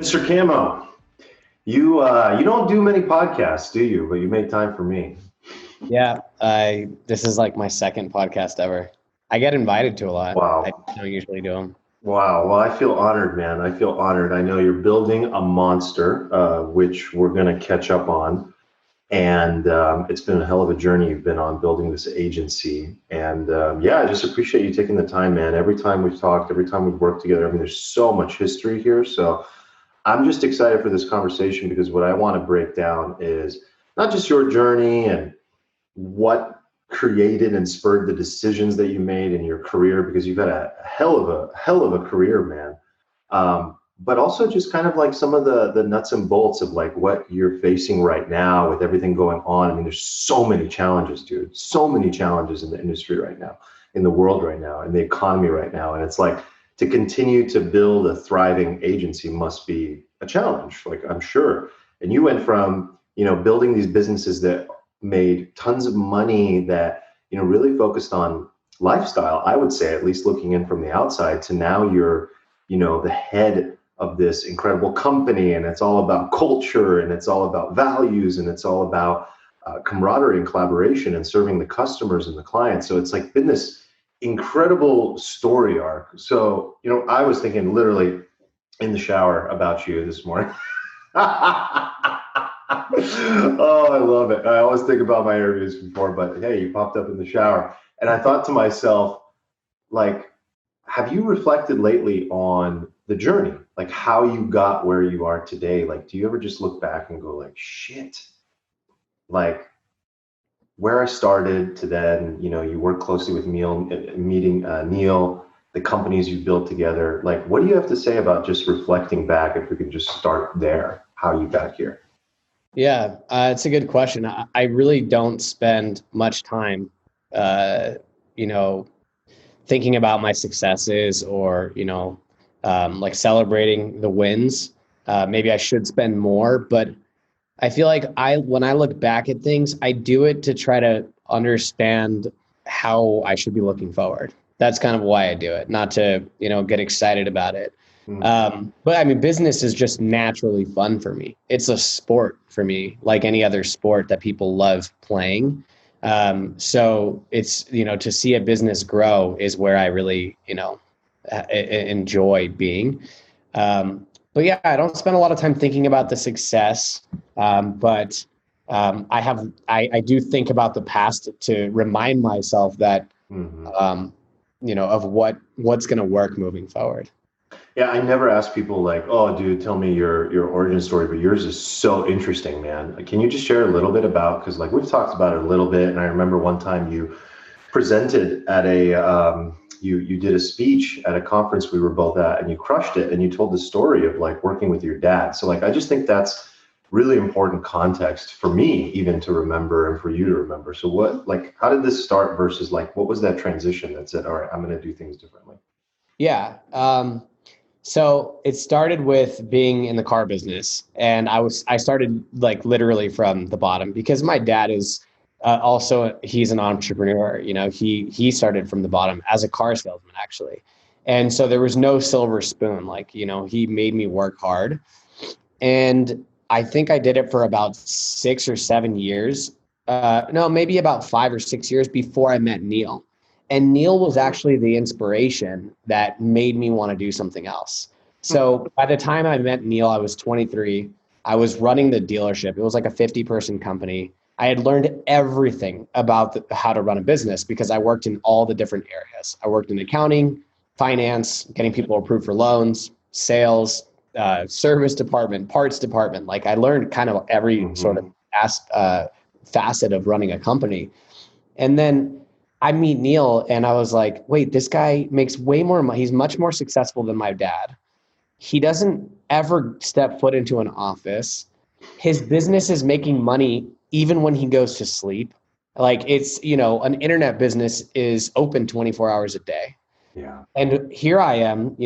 Mr. Kamo, you don't do many podcasts, do you? But you made time for me. Yeah, this is like my second podcast ever. I get invited to a lot. Wow. I don't usually do them. Wow. Well, I feel honored, man. I feel honored. I know you're building a monster, which we're going to catch up on. And it's been a hell of a journey you've been on building this agency. And yeah, I just appreciate you taking the time, man. Every time we've talked, every time we've worked together, I mean, there's so much history here. So I'm just excited for this conversation because what I want to break down is not just your journey and what created and spurred the decisions that you made in your career, because you've had a hell of a career, man. But also just kind of like some of the nuts and bolts of like what you're facing right now with everything going on. I mean, there's so many challenges, dude. So many challenges in the industry right now, in the world right now, in the economy right now. And it's like to continue to build a thriving agency must be a challenge, like I'm sure. And you went from, building these businesses that made tons of money that, really focused on lifestyle, I would say, at least looking in from the outside, to now you're, the head of this incredible company, and it's all about culture, and it's all about values, and it's all about camaraderie and collaboration and serving the customers and the clients. So it's like been this incredible story arc. So, I was thinking literally in the shower about you this morning. Oh, I love it. I always think about my interviews before, but hey, you popped up in the shower. And I thought to myself, like, have you reflected lately on the journey? Like how you got where you are today? Like, do you ever just look back and go like, shit, like where I started to then, you work closely with Neil, meeting Neil, the companies you built together. Like, what do you have to say about just reflecting back, if we could just start there, how you got here? Yeah, it's a good question. I really don't spend much time, thinking about my successes or, like celebrating the wins. Maybe I should spend more, but I feel like when I look back at things, I do it to try to understand how I should be looking forward. That's kind of why I do it, not to, get excited about it. But I mean, business is just naturally fun for me. It's a sport for me, like any other sport that people love playing. So it's, to see a business grow is where I really, enjoy being. But yeah, I don't spend a lot of time thinking about the success. But I do think about the past to remind myself that, of what's going to work moving forward. Yeah, I never ask people like, oh, dude, tell me your origin story, but yours is so interesting, man. Can you just share a little bit about, because like we've talked about it a little bit, and I remember one time you presented at you did a speech at a conference we were both at, and you crushed it, and you told the story of like working with your dad. So like, I just think that's really important context for me even to remember and for you to remember. So how did this start versus like, what was that transition that said, all right, I'm going to do things differently? Yeah. So it started with being in the car business, and I started like literally from the bottom because my dad is he's an entrepreneur. He started from the bottom as a car salesman actually. And so there was no silver spoon, like, he made me work hard. And I think I did it for about 6 or 7 years. No, maybe about 5 or 6 years before I met Neil. And Neil was actually the inspiration that made me want to do something else. So by the time I met Neil, I was 23. I was running the dealership. It was like a 50-person company. I had learned everything about how to run a business because I worked in all the different areas. I worked in accounting, finance, getting people approved for loans, sales, service department, parts department. Like I learned kind of every sort of facet of running a company. And then I meet Neil and I was like, wait, this guy makes way more money. He's much more successful than my dad. He doesn't ever step foot into an office. His business is making money even when he goes to sleep. Like it's, an internet business is open 24 hours a day. Yeah. And here I am,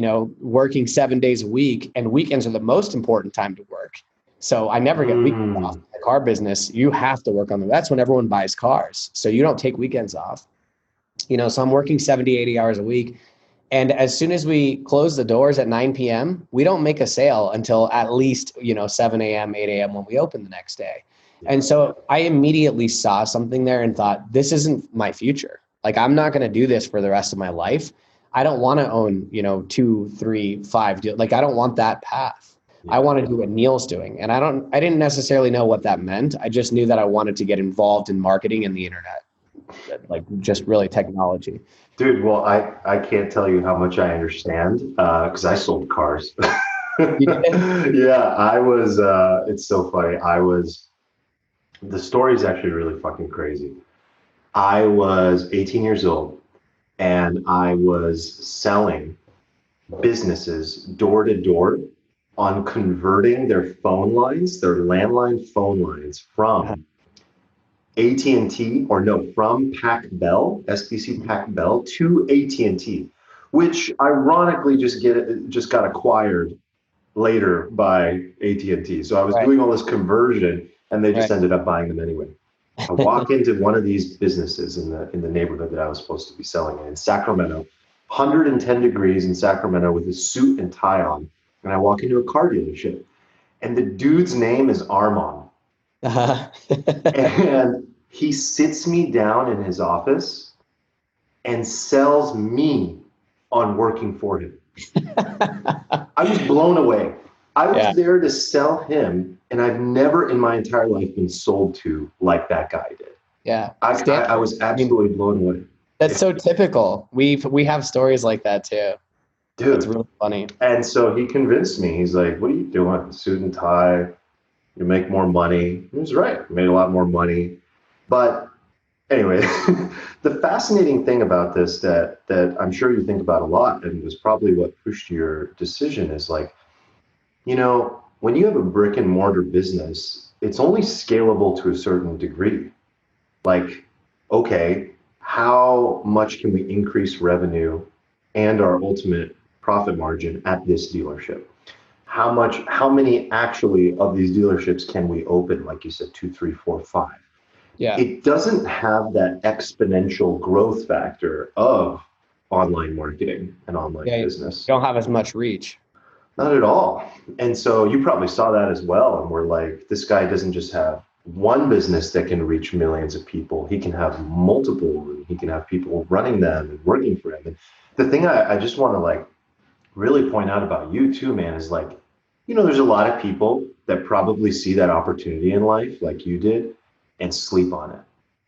working 7 days a week, and weekends are the most important time to work. So I never get weekends off. In the car business, you have to work on them. That's when everyone buys cars. So you don't take weekends off. So I'm working 70, 80 hours a week. And as soon as we close the doors at 9 p.m., we don't make a sale until at least, 7 a.m., 8 a.m. when we open the next day. And so I immediately saw something there and thought, this isn't my future. Like, I'm not going to do this for the rest of my life. I don't want to own, 2, 3, 5 deals. Like, I don't want that path. I want to do what Neil's doing. And I didn't necessarily know what that meant. I just knew that I wanted to get involved in marketing and the internet, like just really technology. Dude, well, I can't tell you how much I understand because I sold cars. Yeah, I was, it's so funny. The story is actually really fucking crazy. I was 18 years old and I was selling businesses door to door on converting their phone lines, their landline phone lines from AT&T from Pac Bell, SBC Pac Bell to AT&T, which ironically just got acquired later by AT&T. So I was doing all this conversion and they just ended up buying them anyway. I walk into one of these businesses in the neighborhood that I was supposed to be selling in Sacramento, 110 degrees in Sacramento with a suit and tie on. And I walk into a car dealership and the dude's name is Arman. And he sits me down in his office and sells me on working for him. I was blown away. I was there to sell him, and I've never in my entire life been sold to like that guy did. Yeah. I was absolutely blown away. That's so typical. We have stories like that too. Dude. It's really funny. And so he convinced me. He's like, what are you doing? Suit and tie. You make more money. He was right. I made a lot more money. But anyway, the fascinating thing about this that I'm sure you think about a lot and was probably what pushed your decision is like, when you have a brick and mortar business, it's only scalable to a certain degree. Like, okay, how much can we increase revenue and our ultimate profit margin at this dealership? How many actually of these dealerships can we open? Like you said, 2, 3, 4, 5. Yeah. It doesn't have that exponential growth factor of online marketing and online business. You don't have as much reach. Not at all. And so you probably saw that as well. And we're like, this guy doesn't just have one business that can reach millions of people. He can have multiple, and he can have people running them and working for him. And the thing I just want to like really point out about you too, man, is like, there's a lot of people that probably see that opportunity in life like you did and sleep on it.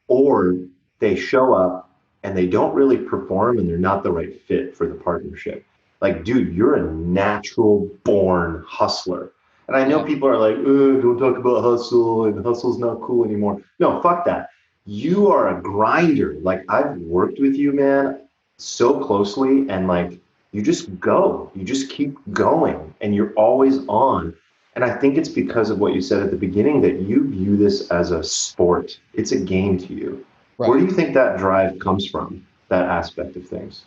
Or they show up and they don't really perform and they're not the right fit for the partnership. Like, dude, you're a natural born hustler. And I know people are like, don't talk about hustle and hustle's not cool anymore. No, fuck that. You are a grinder. Like, I've worked with you, man, so closely, and like, you just go. You just keep going and you're always on. And I think it's because of what you said at the beginning that you view this as a sport. It's a game to you. Right. Where do you think that drive comes from, that aspect of things?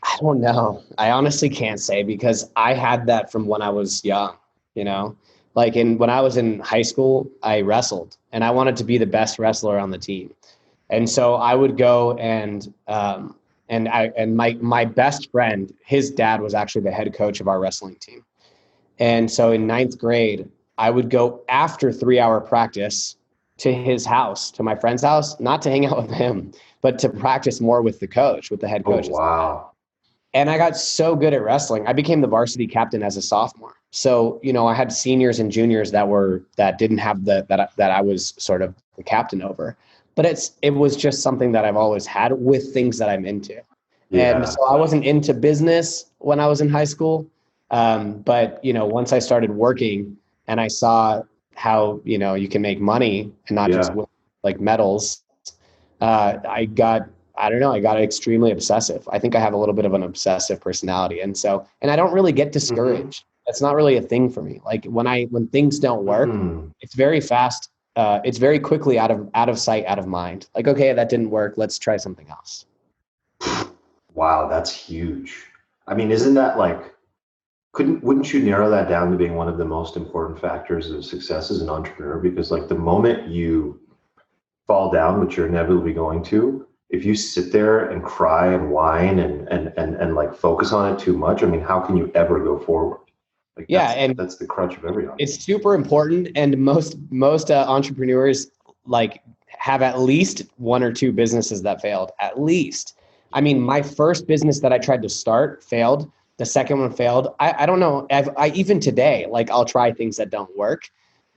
I don't know. I honestly can't say because I had that from when I was young, like when I was in high school, I wrestled and I wanted to be the best wrestler on the team. And so I would go and my best friend, his dad was actually the head coach of our wrestling team. And so in 9th grade, I would go after 3-hour practice to his house, to my friend's house, not to hang out with him, but to practice more with the coach, with the head coach. Oh, wow. And I got so good at wrestling. I became the varsity captain as a sophomore. So, I had seniors and juniors that didn't have that I was sort of the captain over. But it was just something that I've always had with things that I'm into. Yeah. And so I wasn't into business when I was in high school. But, once I started working and I saw how, you can make money and not just with like medals, I got extremely obsessive. I think I have a little bit of an obsessive personality. And I don't really get discouraged. That's not really a thing for me. Like when things don't work, it's very fast. It's very quickly out of sight, out of mind. Like, okay, that didn't work. Let's try something else. Wow. That's huge. I mean, isn't that like, wouldn't you narrow that down to being one of the most important factors of success as an entrepreneur? Because like the moment you fall down, which you're inevitably going to, if you sit there and cry and whine and like focus on it too much, I mean, how can you ever go forward? Like Yeah, and that's the crutch of every entrepreneur. it's super important. And most entrepreneurs like have at least one or two businesses that failed, at least. I mean, my first business that I tried to start failed. The second one failed. I don't know. I even today, like I'll try things that don't work.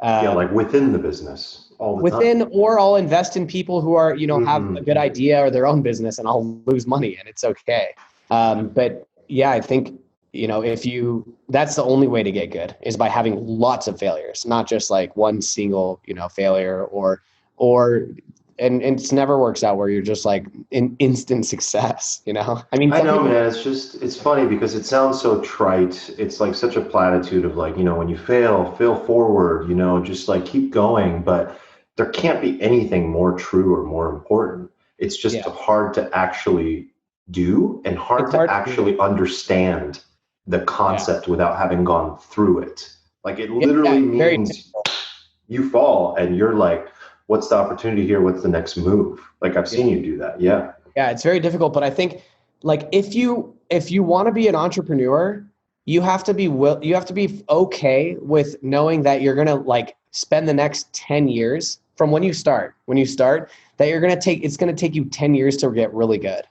Yeah, like within the business all the Within, time. or I'll invest in people who are, have a good Mm-hmm. idea or their own business, and I'll lose money, and it's okay. But yeah, I think, that's the only way to get good is by having lots of failures, not just like one single, failure or, and it never works out where you're just like in instant success, I mean, I some know, people, man. It's funny because it sounds so trite. It's like such a platitude of like, when you fail forward, just like keep going. But there can't be anything more true or more important. It's just yeah, hard to actually do and hard it's to hard. actually understand the Yeah. concept without having gone through it. Like it Yeah. literally It's very means difficult. you fall and you're like, what's the opportunity here? What's the next move? Like I've Yeah. seen you do that. Yeah. Yeah, it's very difficult, but I think like if you want to be an entrepreneur, you have to be okay with knowing that you're going to like spend the next 10 years from when you start that it's going to take you 10 years to get really good.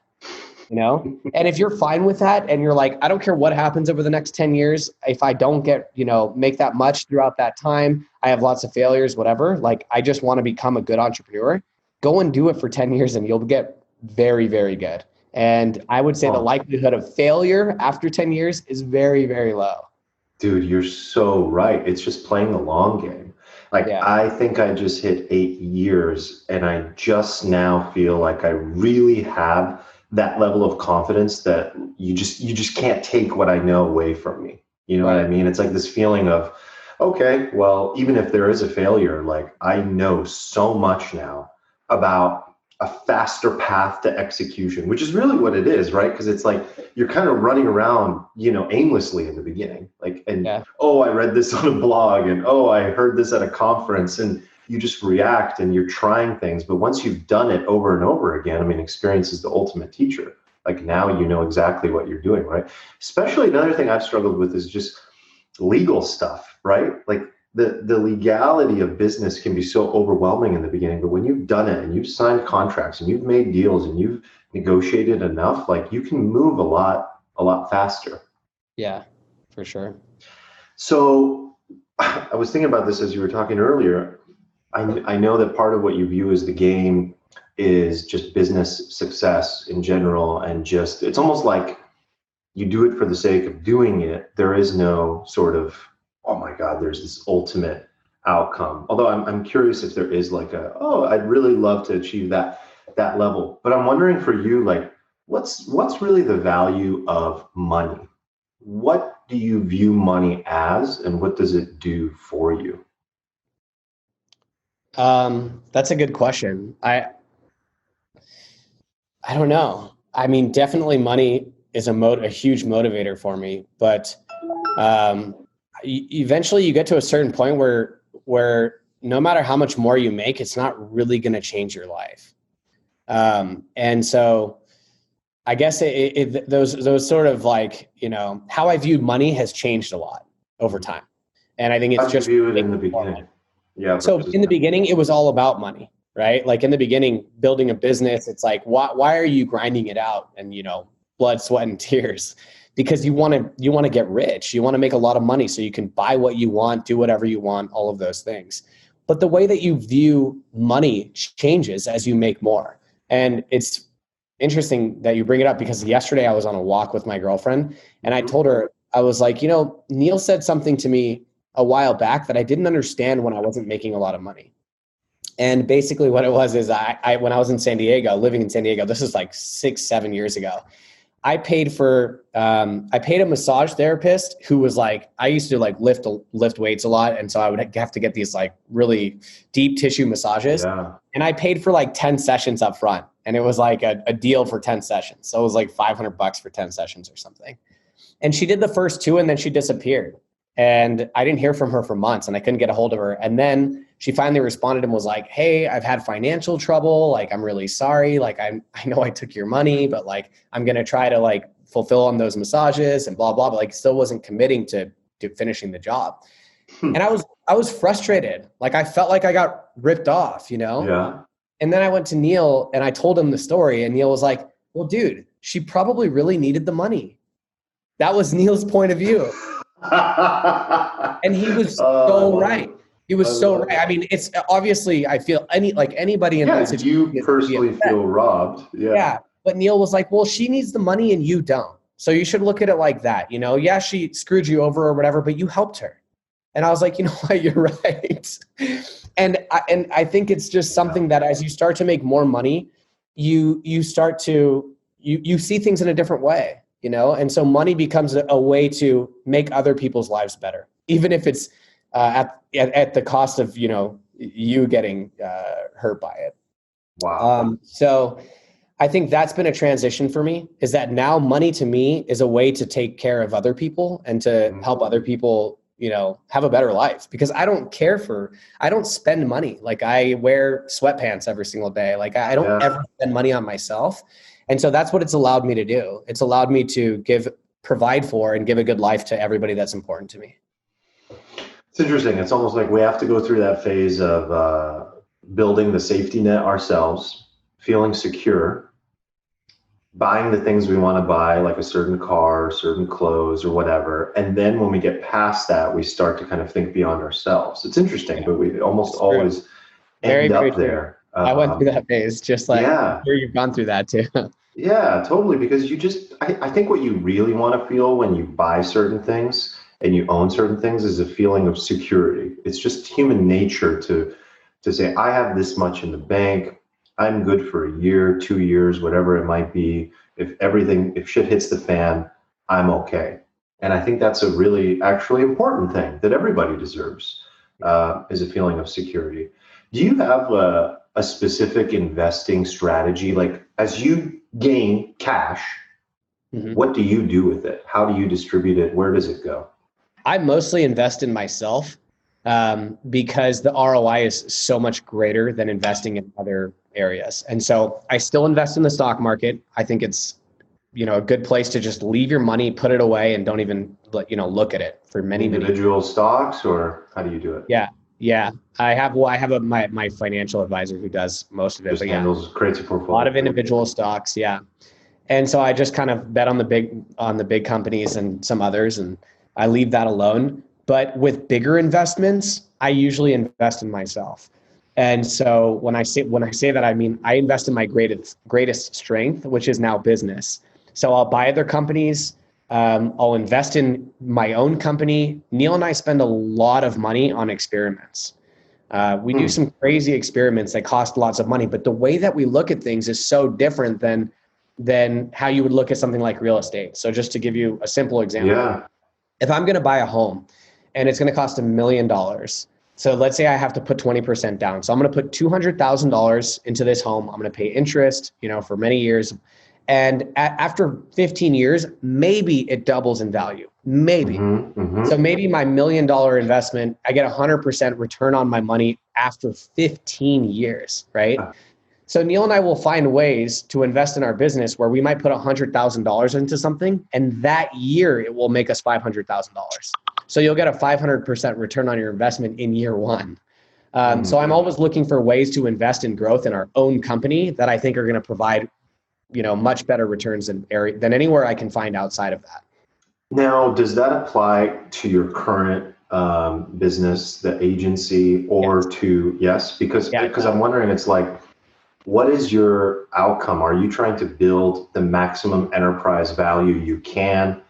And if you're fine with that and you're like, I don't care what happens over the next 10 years, if I don't get, make that much throughout that time, I have lots of failures, whatever, like I just want to become a good entrepreneur, go and do it for 10 years and you'll get very, very good. And I would say the Oh, likelihood of failure after 10 years is very, very low. dude, you're so right. It's just playing the long game. Like, Yeah. I think I just hit 8 years and I just now feel like I really have that level of confidence that you just can't take what I know away from me. You know what I Right. mean? It's like this feeling of, okay, well, even if there is a failure, like I know so much now about a faster path to execution, which is really what it is, right? Because it's like you're kind of running around, aimlessly in the beginning. Like, and Yeah. oh, I read this on a blog, and oh, I heard this at a conference, and you just react and you're trying things. But once you've done it over and over again, I mean, experience is the ultimate teacher. Like now you know exactly what you're doing, right? Especially another thing I've struggled with is just legal stuff, right? Like the legality of business can be so overwhelming in the beginning, but when you've done it and you've signed contracts and you've made deals and you've negotiated enough, like you can move a lot faster. Yeah, for sure. So I was thinking about this as you were talking earlier. I know that part of what you view as the game is just business success in general, and just it's almost like you do it for the sake of doing it. There is no sort of, oh my God, there's this ultimate outcome. Although I'm curious if there is like oh, I'd really love to achieve that level. But I'm wondering for you, like, what's really the value of money? What do you view money as, and what does it do for you? That's a good question. I don't know. I mean, definitely money is a huge motivator for me, but um, eventually you get to a certain point where no matter how much more you make, it's not really going to change your life. And so I guess those sort of like, how I view money has changed a lot over time. And I think it's How did you just view it in making the more money. beginning? Yeah, So versus in the now. beginning, it was all about money, right? Like in the beginning, building a business, it's like, why are you grinding it out and, blood, sweat, and tears? Because you want to get rich. You want to make a lot of money so you can buy what you want, do whatever you want, all of those things. But the way that you view money changes as you make more. And it's interesting that you bring it up because yesterday I was on a walk with my girlfriend and I Mhm. told her, I was like, Neil said something to me a while back that I didn't understand when I wasn't making a lot of money. And basically what it was is I when I was in San Diego, living in San Diego, this is like 6-7 years ago, I paid a massage therapist who was like, I used to like lift weights a lot. And so I would have to get these like really deep tissue massages. Yeah. And I paid for like 10 sessions up front. And it was like a deal for 10 sessions. So it was like $500 for 10 sessions or something. And she did the first two and then she disappeared. And I didn't hear from her for months and I couldn't get a hold of her. And then she finally responded and was like, hey, I've had financial trouble. Like, I'm really sorry. Like, I know I took your money, but like, I'm going to try to like fulfill on those massages and blah, blah, but like still wasn't committing to finishing the job. And I was frustrated. Like, I felt like I got ripped off, you know? Yeah. And then I went to Neil and I told him the story, and Neil was like, well, dude, she probably really needed the money. That was Neil's point of view. And he was so right. He was so right. I mean, it's obviously, I feel anybody in that situation. You personally feel robbed. Yeah. Yeah. But Neil was like, well, she needs the money and you don't. So you should look at it like that. You know, yeah, she screwed you over or whatever, but you helped her. And I was like, you know what, you're right. And I think it's just something that as you start to make more money, you start to, you see things in a different way, you know? And so money becomes a way to make other people's lives better, even if it's at the cost of, you know, you getting hurt by it. Wow. So I think that's been a transition for me, is that now money to me is a way to take care of other people and to help other people, you know, have a better life, because I don't spend money. Like, I wear sweatpants every single day. Like, I don't ever spend money on myself. And so that's what it's allowed me to do. It's allowed me to provide for and give a good life to everybody that's important to me. It's interesting. It's almost like we have to go through that phase of building the safety net ourselves, feeling secure, buying the things we want to buy, like a certain car, certain clothes or whatever. And then when we get past that, we start to kind of think beyond ourselves. It's interesting, but we almost always end up there. I went through that phase, just like, I'm sure you've gone through that too. Yeah, totally. Because I think what you really want to feel when you buy certain things and you own certain things is a feeling of security. It's just human nature to say, I have this much in the bank. I'm good for a year, 2 years, whatever it might be. If shit hits the fan, I'm okay. And I think that's a really actually important thing that everybody deserves, is a feeling of security. Do you have a specific investing strategy? Like, as you gain cash, what do you do with it? How do you distribute it? Where does it go? I mostly invest in myself, because the ROI is so much greater than investing in other areas. And so I still invest in the stock market. I think it's, you know, a good place to just leave your money, put it away, and don't even, you know, look at it for many individual stocks, or how do you do it? Yeah. I have my financial advisor who does most of it. Just creates a portfolio. A lot of individual stocks. Yeah. And so I just kind of bet on the big companies and some others, and I leave that alone. But with bigger investments, I usually invest in myself. And so when I say that, I mean, I invest in my greatest strength, which is now business. So I'll buy other companies. I'll invest in my own company. Neil and I spend a lot of money on experiments. We do some crazy experiments that cost lots of money, but the way that we look at things is so different than how you would look at something like real estate. So just to give you a simple example, if I'm going to buy a home and it's going to cost $1 million, so let's say I have to put 20% down. So I'm going to put $200,000 into this home. I'm going to pay interest, you know, for many years. And after 15 years, maybe it doubles in value. Maybe. So maybe my $1 million investment, I get 100% return on my money after 15 years, right? So Neil and I will find ways to invest in our business where we might put $100,000 into something, and that year it will make us $500,000. So you'll get a 500% return on your investment in year one. So I'm always looking for ways to invest in growth in our own company that I think are going to provide, you know, much better returns than anywhere I can find outside of that. Now, does that apply to your current business, the agency, or because I'm wondering, it's like, what is your outcome? Are you trying to build the maximum enterprise value you can?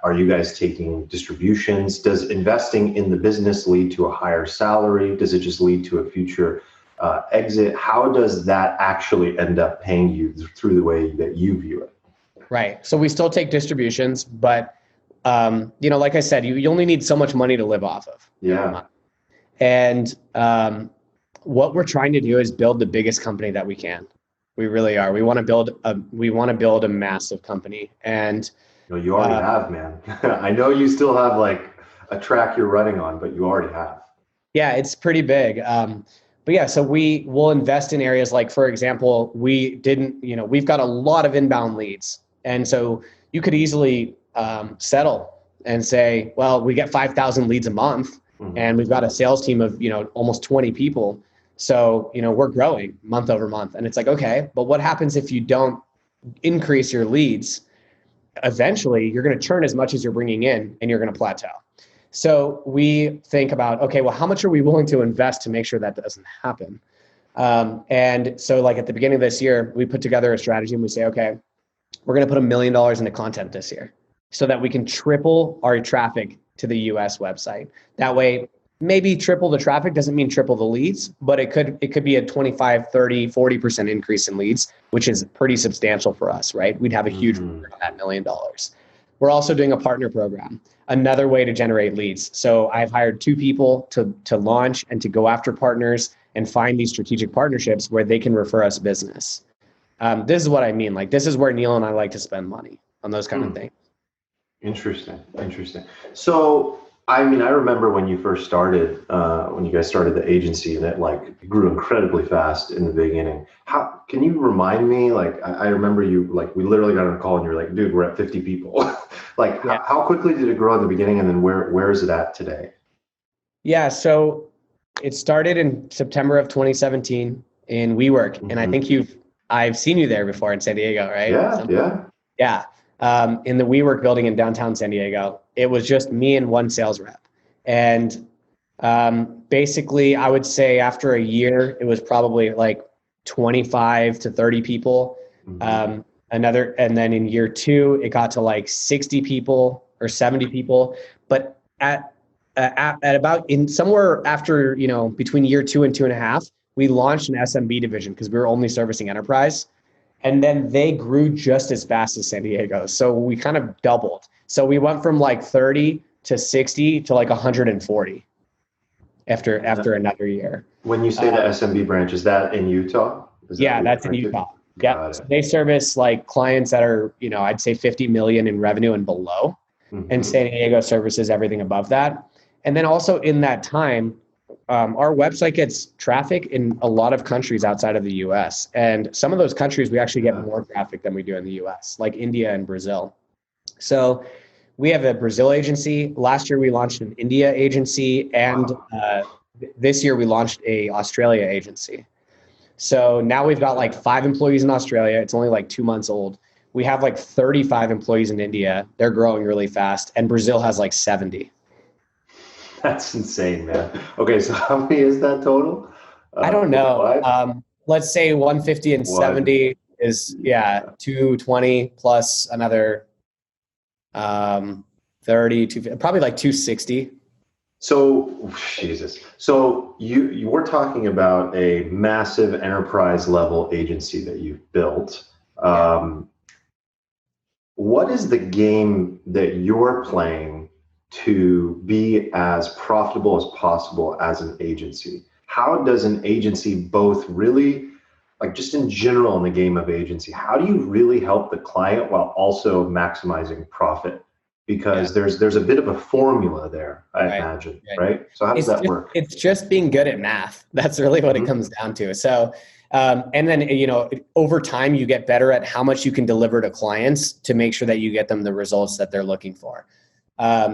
Are you guys taking distributions? Does investing in the business lead to a higher salary? Does it just lead to a future exit? How does that actually end up paying you through the way that you view it? Right. So we still take distributions, but you know, like I said, you only need so much money to live off of. Yeah. And what we're trying to do is build the biggest company that we can. We really are. We want to build a massive company. And no, you already have, man. I know you still have like a track you're running on, but you already have. Yeah, it's pretty big. But yeah, so we will invest in areas like, for example, we've got a lot of inbound leads. And so you could easily settle and say, well, we get 5,000 leads a month and we've got a sales team of, almost 20 people. So, we're growing month over month. And it's like, okay, but what happens if you don't increase your leads? Eventually you're going to churn as much as you're bringing in and you're going to plateau. So we think about, okay, well, how much are we willing to invest to make sure that doesn't happen? And so like at the beginning of this year, we put together a strategy and we say, okay, we're going to put $1 million into content this year so that we can triple our traffic to the US website. That way, maybe triple the traffic doesn't mean triple the leads, but it could be a 25, 30, 40% increase in leads, which is pretty substantial for us, right? We'd have a huge return on that $1 million. We're also doing a partner program, another way to generate leads. So I've hired 2 people to launch and to go after partners and find these strategic partnerships where they can refer us business. This is what I mean. Like, this is where Neil and I like to spend money on those kind of things. Interesting. So, I mean, I remember when you first started, when you guys started the agency, and it like grew incredibly fast in the beginning. How can you remind me? Like, I remember you, like, we literally got on a call and you're like, dude, we're at 50 people. Like, Yeah. how quickly did it grow at the beginning, and then where is it at today? Yeah. So it started in September of 2017 in WeWork. And I think I've seen you there before in San Diego, right? Yeah. In the WeWork building in downtown San Diego. It was just me and one sales rep. And basically, I would say after a year, it was probably like 25 to 30 people. And then in year 2, it got to like 60 people or 70 people. But at about in somewhere after, between year 2 and 2.5, we launched an SMB division because we were only servicing enterprise. And then they grew just as fast as San Diego. So we kind of doubled. So we went from like 30 to 60 to like 140 after another year. When you say the SMB branch, is that in Utah? That's in Utah. Yeah. So they service like clients that are, I'd say 50 million in revenue and below. And San Diego services everything above that. And then also in that time, our website gets traffic in a lot of countries outside of the US. And some of those countries, we actually get more traffic than we do in the US, like India and Brazil. So we have a Brazil agency. Last year, we launched an India agency. And this year, we launched a Australia agency. So now we've got like 5 employees in Australia. It's only like 2 months old. We have like 35 employees in India. They're growing really fast. And Brazil has like 70. That's insane, man. Okay, so how many is that total? I don't know. Let's say 150 and 70 is 220 plus another 30, probably like 260. So, Jesus. So you were talking about a massive enterprise level agency that you've built. What is the game that you're playing to be as profitable as possible as an agency? How does an agency both really, like just in general in the game of agency, how do you really help the client while also maximizing profit? Because there's a bit of a formula there, I imagine, right? So how does that work? It's just being good at math. That's really what it comes down to. So, and then, over time you get better at how much you can deliver to clients to make sure that you get them the results that they're looking for.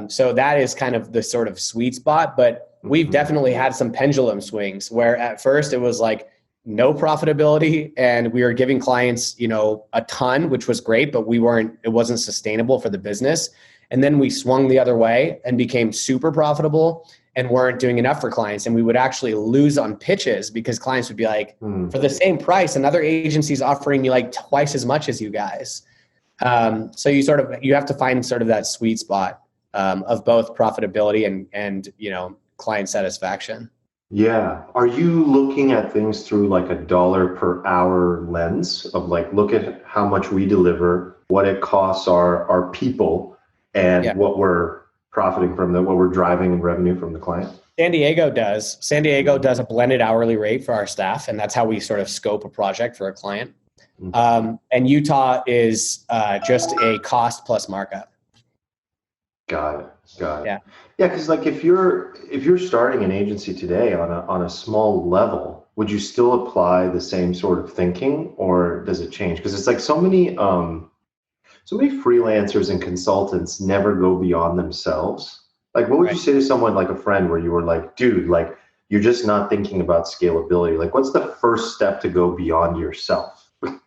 So that is kind of the sort of sweet spot, but we've definitely had some pendulum swings where at first it was like no profitability and we were giving clients, a ton, which was great, but it wasn't sustainable for the business. And then we swung the other way and became super profitable and weren't doing enough for clients. And we would actually lose on pitches because clients would be like, for the same price, another agency's offering me like twice as much as you guys. So you have to find sort of that sweet spot of both profitability and client satisfaction. Yeah. Are you looking at things through like a dollar per hour lens of like, look at how much we deliver, what it costs our people, and what we're profiting from what we're driving in revenue from the client? San Diego does a blended hourly rate for our staff, and that's how we sort of scope a project for a client. And Utah is just a cost plus markup. Got it. Got it. Yeah. Yeah, because like if you're starting an agency today on a small level, would you still apply the same sort of thinking, or does it change? Because it's like so many freelancers and consultants never go beyond themselves. Like, what would Right. you say to someone like a friend where you were like, dude, like you're just not thinking about scalability. Like, what's the first step to go beyond yourself and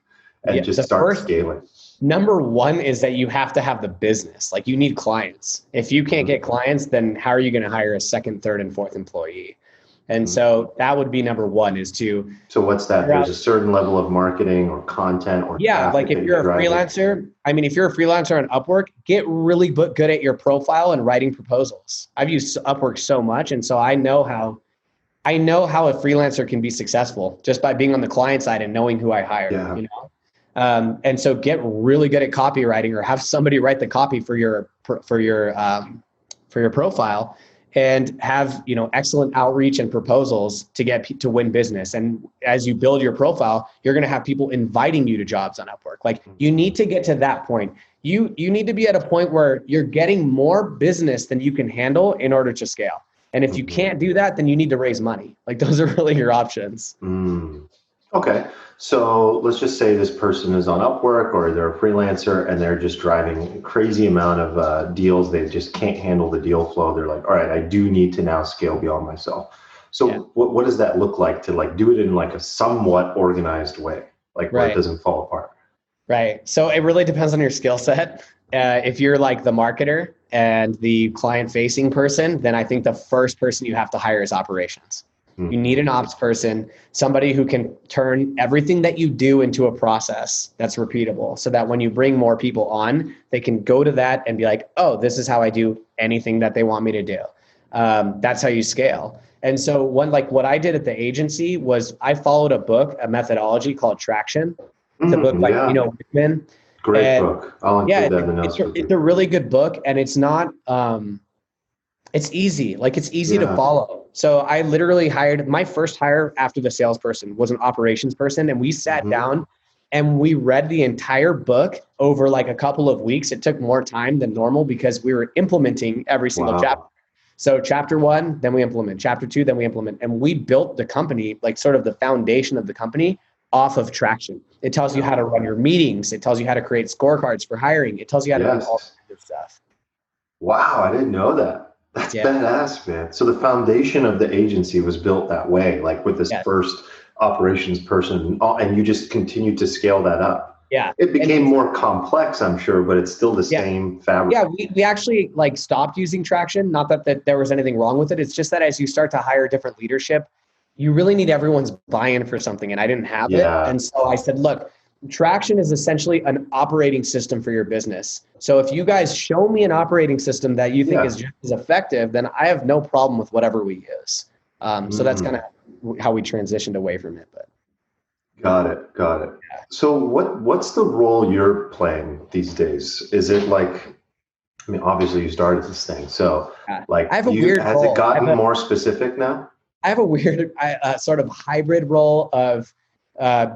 Yeah. just The start first scaling? number one is that you have to have the business. Like you need clients. If you can't get clients, then how are you going to hire a second, third, and fourth employee? And Mhm. so that would be number one, is to So what's that? figure There's out. a certain level of marketing or content or Yeah, like traffic if that you're you're a driving. freelancer, I mean, if you're a freelancer on Upwork, get really good at your profile and writing proposals. I've used Upwork so much, and so I know how a freelancer can be successful just by being on the client side and knowing who I hire. Yeah. And so get really good at copywriting, or have somebody write the copy for your profile, and have excellent outreach and proposals to to win business. And as you build your profile, you're going to have people inviting you to jobs on Upwork. Like you need to get to that point. You need to be at a point where you're getting more business than you can handle in order to scale. And if you can't do that, then you need to raise money. Like those are really your options. Mm. Okay. So let's just say this person is on Upwork or they're a freelancer and they're just driving a crazy amount of deals. They just can't handle the deal flow. They're like, all right, I do need to now scale beyond myself. So Yeah. what does that look like to like do it in like a somewhat organized way, like where it Right. doesn't fall apart? Right. So it really depends on your skill set. If you're like the marketer and the client facing person, then I think the first person you have to hire is operations. You need an ops person, somebody who can turn everything that you do into a process that's repeatable, so that when you bring more people on, they can go to that and be like, oh, this is how I do anything that they want me to do. That's how you scale. And so what I did at the agency was I followed a methodology called Traction. It's a book by Yeah. Whitman. Great And book. I'll yeah, include that in the notes for it's a people. really good book, and it's not, it's easy. Like it's easy to Yeah. follow. So I literally hired, my first hire after the salesperson was an operations person, and we sat down and we read the entire book over like a couple of weeks. It took more time than normal because we were implementing every single chapter. Wow. So chapter 1, then we implement. Chapter 2, then we implement. And we built the company, like sort of the foundation of the company, off of Traction. It tells you how to run your meetings. It tells you how to create scorecards for hiring. It tells you how to do all Yes. kinds of stuff. Wow, I didn't know that. That's Yeah. badass, man. So the foundation of the agency was built that way, like with this Yeah. first operations person, and you just continued to scale that up. Yeah. It became more complex, I'm sure, but it's still the Yeah. same fabric. Yeah, we actually like stopped using Traction. Not that there was anything wrong with it. It's just that as you start to hire different leadership, you really need everyone's buy-in for something, and I didn't have it. Yeah. And so I said, look, Traction is essentially an operating system for your business. So if you guys show me an operating system that you think is just as effective, then I have no problem with whatever we use. So that's kind of how we transitioned away from it. But Got it. Got it. So what's the role you're playing these days? Is it like, I mean, obviously you started this thing, so like, I have a weird has role. it gotten more specific now? I have a weird sort of hybrid role of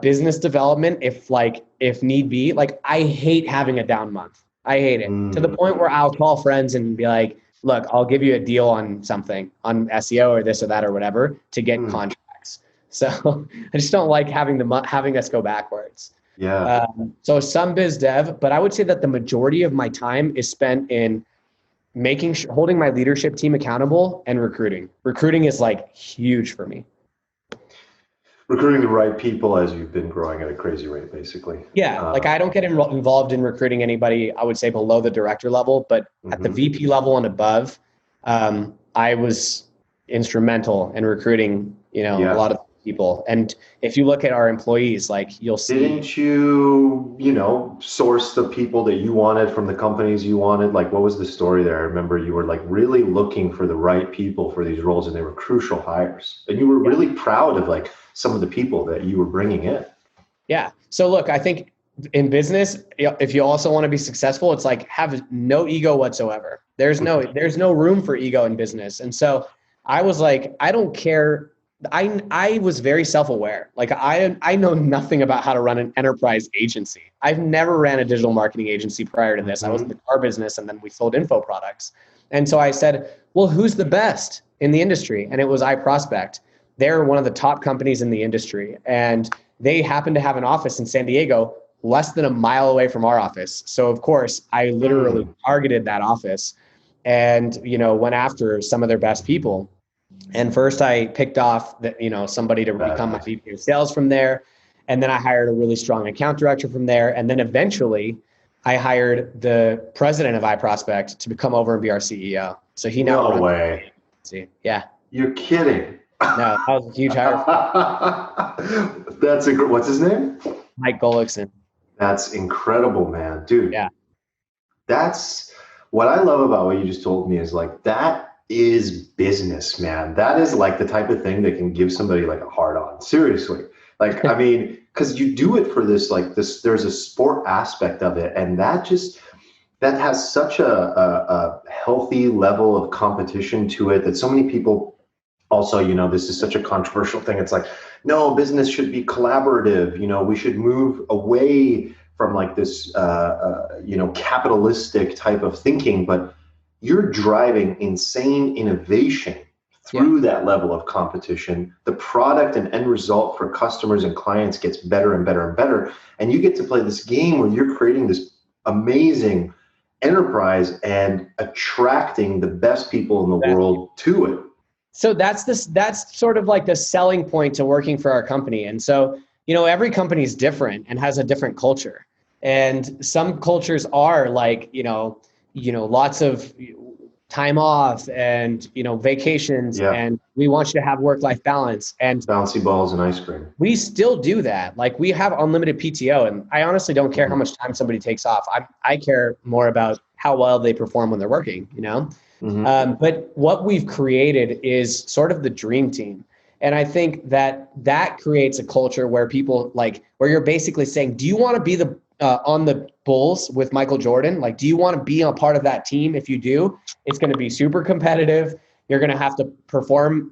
business development, if need be. Like I hate having a down month. I hate it to the point where I'll call friends and be like, look, I'll give you a deal on something, on SEO or this or that or whatever, to get contracts. So I just don't like having us go backwards. Yeah. So some biz dev, but I would say that the majority of my time is spent in holding my leadership team accountable and recruiting. Recruiting is like huge for me. Recruiting the right people as you've been growing at a crazy rate, basically. Yeah, like I don't get involved in recruiting anybody, I would say, below the director level, but at the VP level and above, I was instrumental in recruiting, a lot of people. And if you look at our employees, like you'll see. Didn't you, source the people that you wanted from the companies you wanted? Like, what was the story there? I remember you were like really looking for the right people for these roles, and they were crucial hires. And you were really proud of like some of the people that you were bringing in. Yeah. So look, I think in business, if you also want to be successful, it's like have no ego whatsoever. There's no room for ego in business. And so I was like, I don't care. I was very self-aware. Like I know nothing about how to run an enterprise agency. I've never ran a digital marketing agency prior to this. I was in the car business, and then we sold info products. And so I said, well, who's the best in the industry? And it was iProspect. They're one of the top companies in the industry. And they happen to have an office in San Diego, less than a mile away from our office. So of course, I literally targeted that office and, went after some of their best people. And first I picked off somebody to become my VP of sales from there. And then I hired a really strong account director from there. And then eventually I hired the president of iProspect to come over and be our CEO. So he now runs. No way. Yeah. You're kidding. No, that was a huge hire. That's what's his name? Mike Golickson. That's incredible, man. Dude. Yeah. That's what I love about what you just told me is like, that is business, man. That is like the type of thing that can give somebody like a hard on. Seriously. Like, I mean, because you do it for this, like this, there's a sport aspect of it. And that has such a healthy level of competition to it that so many people also, this is such a controversial thing. It's like, no, business should be collaborative. We should move away from like this, capitalistic type of thinking, but you're driving insane innovation through that level of competition. The product and end result for customers and clients gets better and better and better. And you get to play this game where you're creating this amazing enterprise and attracting the best people in the world to it. So that's sort of like the selling point to working for our company. And so, every company is different and has a different culture. And some cultures are like, lots of time off and, vacations, and we want you to have work-life balance and bouncy balls and ice cream. We still do that. Like, we have unlimited PTO, and I honestly don't care how much time somebody takes off. I care more about how well they perform when they're working, But what we've created is sort of the dream team. And I think that creates a culture where people where you're basically saying, do you want to be on the Bulls with Michael Jordan? Like, do you want to be a part of that team? If you do, it's going to be super competitive. You're going to have to perform,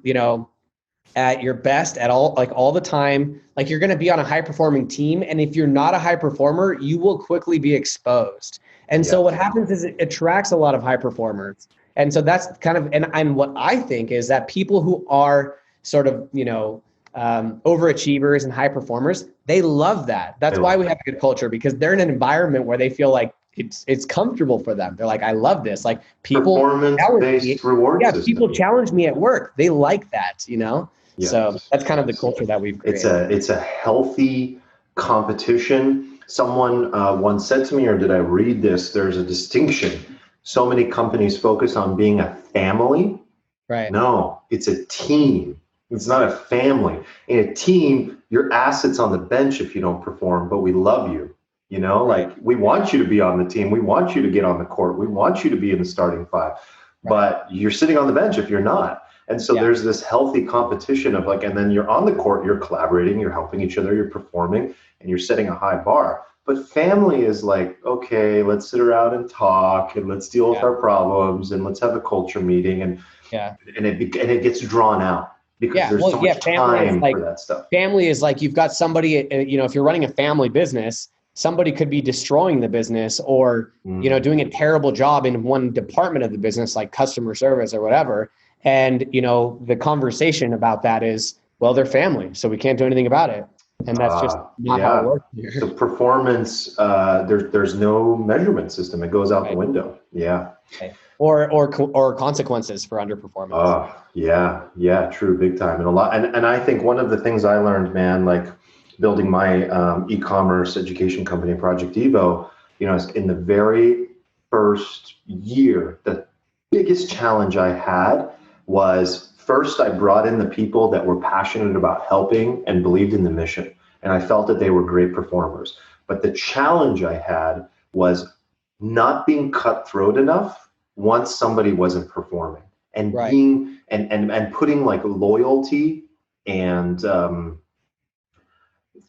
at your best at all the time. Like, you're going to be on a high performing team. And if you're not a high performer, you will quickly be exposed. And so what happens is it attracts a lot of high performers. And so that's kind of, and what I think is that people who are sort of, overachievers and high performers, they love that. That's why we have a good culture, because they're in an environment where they feel like it's comfortable for them. They're like, I love this. Like, people performance-based reward system. People challenge me at work. They like that, So that's kind of the culture that we've created. It's a healthy competition. Someone once said to me, or did I read this? There's a distinction. So many companies focus on being a family. Right. No, it's a team. It's not a family. In a team, your asset's on the bench if you don't perform, but we love you. Like, we want you to be on the team. We want you to get on the court. We want you to be in the starting five, but you're sitting on the bench if you're not. And so there's this healthy competition of and then you're on the court, you're collaborating, you're helping each other, you're performing, and you're setting a high bar. But family is like, okay, let's sit around and talk, and let's deal with our problems, and let's have a culture meeting, and it gets drawn out. Because there's so much time for that stuff. Family is like, you've got somebody, if you're running a family business, somebody could be destroying the business or, doing a terrible job in one department of the business, like customer service or whatever. And, the conversation about that is, well, they're family, so we can't do anything about it. And that's just not how it works here. So performance, there's no measurement system. It goes out the window. Yeah. Okay. Or consequences for underperformance. Oh, yeah, true, big time. And I think one of the things I learned, man, like building my e-commerce education company, Project Evo, in the very first year, the biggest challenge I had was, first, I brought in the people that were passionate about helping and believed in the mission. And I felt that they were great performers. But the challenge I had was not being cutthroat enough once somebody wasn't performing, and being and putting like loyalty and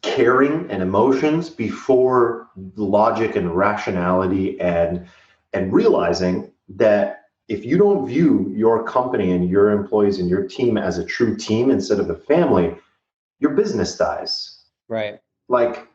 caring and emotions before logic and rationality, and realizing that if you don't view your company and your employees and your team as a true team instead of a family, your business dies. Right. Like,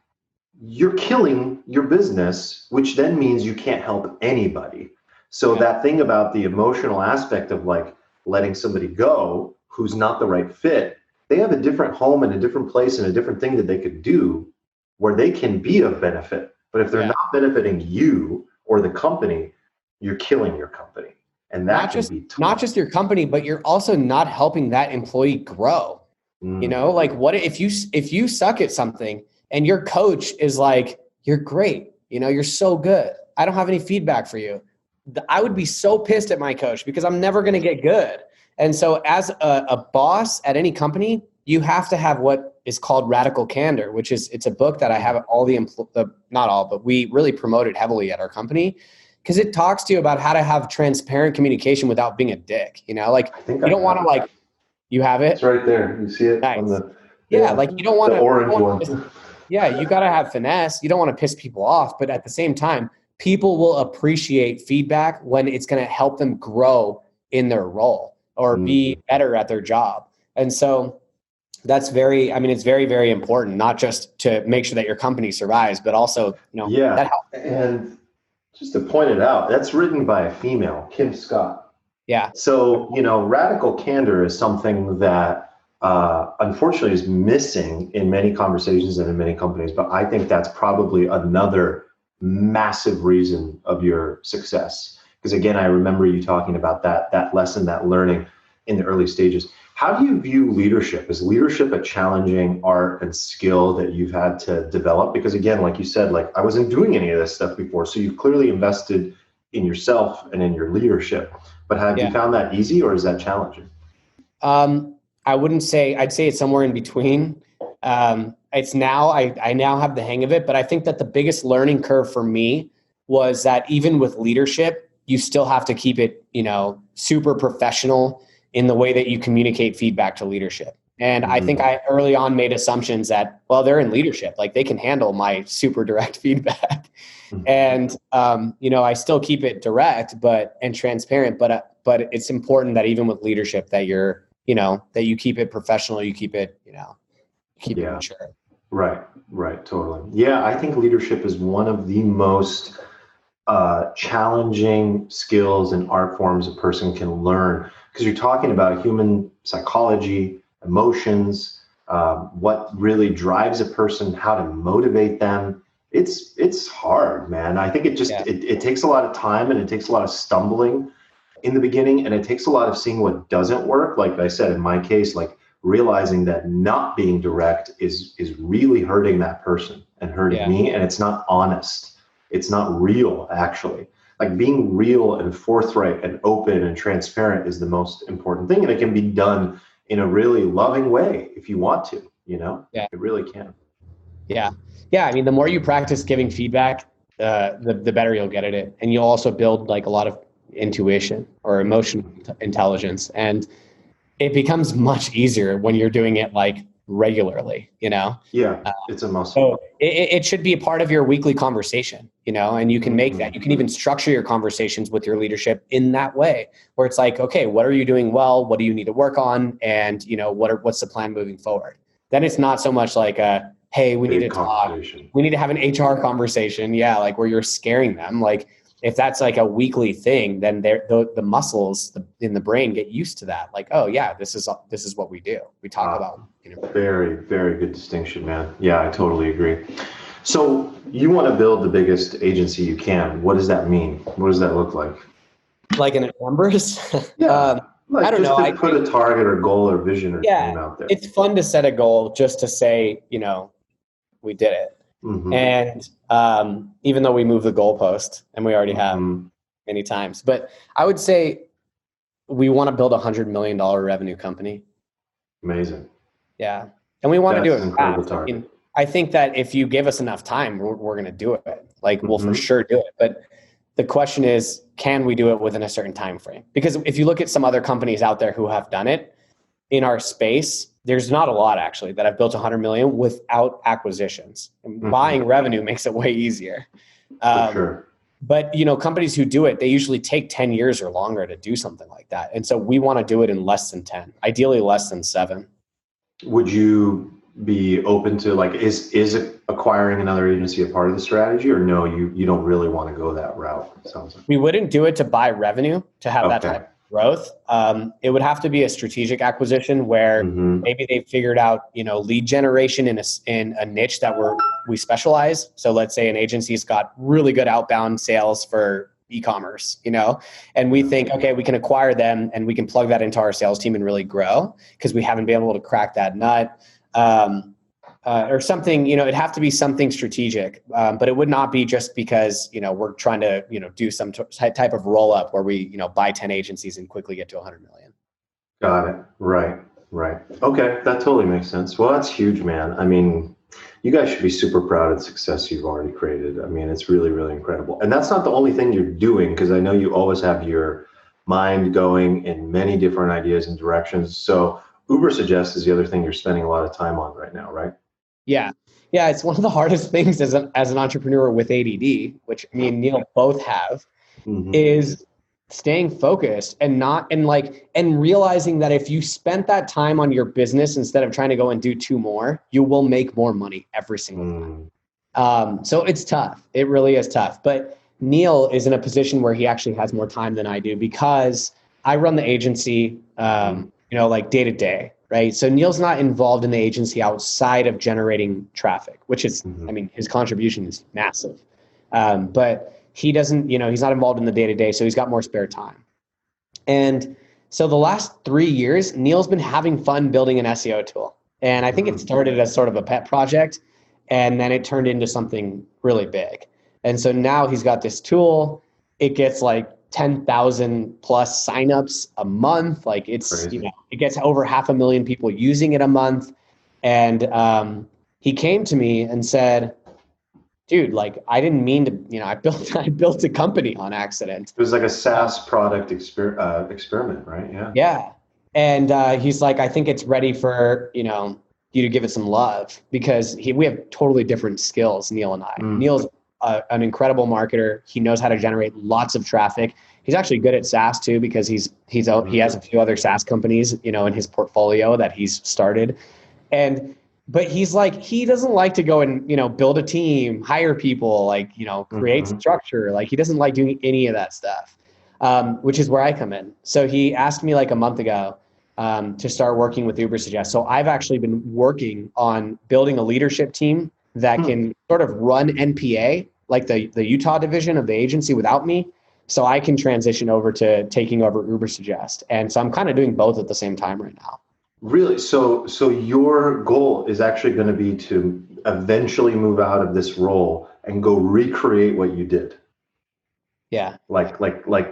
you're killing your business, which then means you can't help anybody. So that thing about the emotional aspect of like letting somebody go who's not the right fit, they have a different home and a different place and a different thing that they could do where they can be of benefit. But if they're not benefiting you or the company, you're killing your company. And that can be tough. Not just your company, but you're also not helping that employee grow. You know, like what if you suck at something and your coach is like, you're great, you know, you're so good, I don't have any feedback for you. I would be so pissed at my coach because I'm never going to get good. And so as a boss at any company, you have to have what is called radical candor, which is, it's a book that I have all not all, but we really promote it heavily at our company because it talks to you about how to have transparent communication without being a dick. You know, like you don't want to like, you have it? It's right there. You see it? Nice. On the, like you don't want to. The orange one. You got to have finesse. You don't want to piss people off. But at the same time, people will appreciate feedback when it's going to help them grow in their role or be better at their job. And so that's it's very, very important, not just to make sure that your company survives, but also, you know, that helps. And just to point it out, that's written by a female, Kim Scott. Yeah. So, you know, radical candor is something that unfortunately is missing in many conversations and in many companies. But I think that's probably another massive reason of your success. Because again, I remember you talking about that lesson, that learning in the early stages. How do you view leadership? Is leadership a challenging art and skill that you've had to develop? Because again, like you said, like I wasn't doing any of this stuff before. So you've clearly invested in yourself and in your leadership. But have you found that easy or is that challenging? I'd say it's somewhere in between. It's now, I now have the hang of it, but I think that the biggest learning curve for me was that even with leadership, you still have to keep it, you know, super professional in the way that you communicate feedback to leadership. And I think I early on made assumptions that, well, they're in leadership, like they can handle my super direct feedback. And, you know, I still keep it direct, and transparent, but it's important that even with leadership that you're, you know, that you keep it professional, you keep it, you know, keep it mature. Right. Totally. Yeah. I think leadership is one of the most challenging skills and art forms a person can learn because you're talking about human psychology, emotions, what really drives a person, how to motivate them. It's hard, man. I think it takes a lot of time and it takes a lot of stumbling in the beginning, and it takes a lot of seeing what doesn't work. Like I said, in my case, like realizing that not being direct is really hurting that person and hurting me, and it's not honest. It's not real, actually. Like being real and forthright and open and transparent is the most important thing, and it can be done in a really loving way if you want to, you know? It really can. I mean, the more you practice giving feedback, the better you'll get at it. And you'll also build like a lot of intuition or emotional intelligence. And it becomes much easier when you're doing it like regularly, you know? It's a muscle. So it should be a part of your weekly conversation, you know, and you can make that, you can even structure your conversations with your leadership in that way where it's like, okay, what are you doing well? What do you need to work on? And, you know, what's the plan moving forward? Then it's not so much like hey, we need to talk. We need to have an HR conversation. Yeah. Like where you're scaring them. Like if that's like a weekly thing, then the muscles in the brain get used to that. Like, oh yeah, this is what we do. We talk about. You know. Very, very good distinction, man. Yeah, I totally agree. So you want to build the biggest agency you can. What does that mean? What does that look like? Like in numbers? Like I don't know. I put a target or goal or vision or dream out there. It's fun to set a goal just to say, you know, we did it. And even though we moved the goalpost and we already have many times, but I would say we want to build $100 million revenue company. Amazing. Yeah. And we want to do it fast. I mean, I think that if you give us enough time, we're going to do it. Like we'll for sure do it. But the question is, can we do it within a certain time frame? Because if you look at some other companies out there who have done it in our space, there's not a lot actually that have built 100 million without acquisitions. Buying revenue makes it way easier. For sure. But you know, companies who do it, they usually take 10 years or longer to do something like that. And so we want to do it in less than 10, ideally less than 7. Would you be open to, like, is acquiring another agency a part of the strategy, or no, you don't really want to go that route? It sounds like. We wouldn't do it to buy revenue to have that Okay. type of growth. It would have to be a strategic acquisition where maybe they figured out, lead generation in a niche that we specialize. So let's say an agency's got really good outbound sales for e-commerce, and we think, okay, we can acquire them and we can plug that into our sales team and really grow because we haven't been able to crack that nut. Or something, it'd have to be something strategic, but it would not be just because, we're trying to, do some type of roll up where we, buy 10 agencies and quickly get to 100 million. Got it. Right. Okay. That totally makes sense. Well, that's huge, man. I mean, you guys should be super proud of the success you've already created. I mean, it's really, really incredible. And that's not the only thing you're doing, because I know you always have your mind going in many different ideas and directions. So Ubersuggest is the other thing you're spending a lot of time on right now, right? Yeah. It's one of the hardest things as an entrepreneur with ADD, which me and Neil both have, is staying focused and realizing that if you spent that time on your business instead of trying to go and do two more, you will make more money every single time. So it's tough. It really is tough. But Neil is in a position where he actually has more time than I do because I run the agency, like day to day. Right. So Neil's not involved in the agency outside of generating traffic, which is, his contribution is massive. But he doesn't, he's not involved in the day to day. So he's got more spare time. And so the last 3 years, Neil's been having fun building an SEO tool. And I think it started as sort of a pet project, and then it turned into something really big. And so now he's got this tool. It gets like 10,000 plus signups a month. Like it's, Crazy. It gets over 500,000 people using it a month. And he came to me and said, dude, like, I didn't mean to, I built a company on accident. It was like a SaaS product experiment, right? Yeah. Yeah. And he's like, I think it's ready for, you to give it some love, because we have totally different skills, Neil and I. Neil's an incredible marketer. He knows how to generate lots of traffic. He's actually good at SaaS too, because he has a few other SaaS companies, in his portfolio that he's started. But he's like, he doesn't like to go and, build a team, hire people, like, create structure. Like, he doesn't like doing any of that stuff, which is where I come in. So he asked me like a month ago to start working with Ubersuggest. So I've actually been working on building a leadership team that can sort of run NPA, like the Utah division of the agency, without me. So I can transition over to taking over Ubersuggest. And so I'm kind of doing both at the same time right now. Really? So your goal is actually going to be to eventually move out of this role and go recreate what you did. Yeah. Like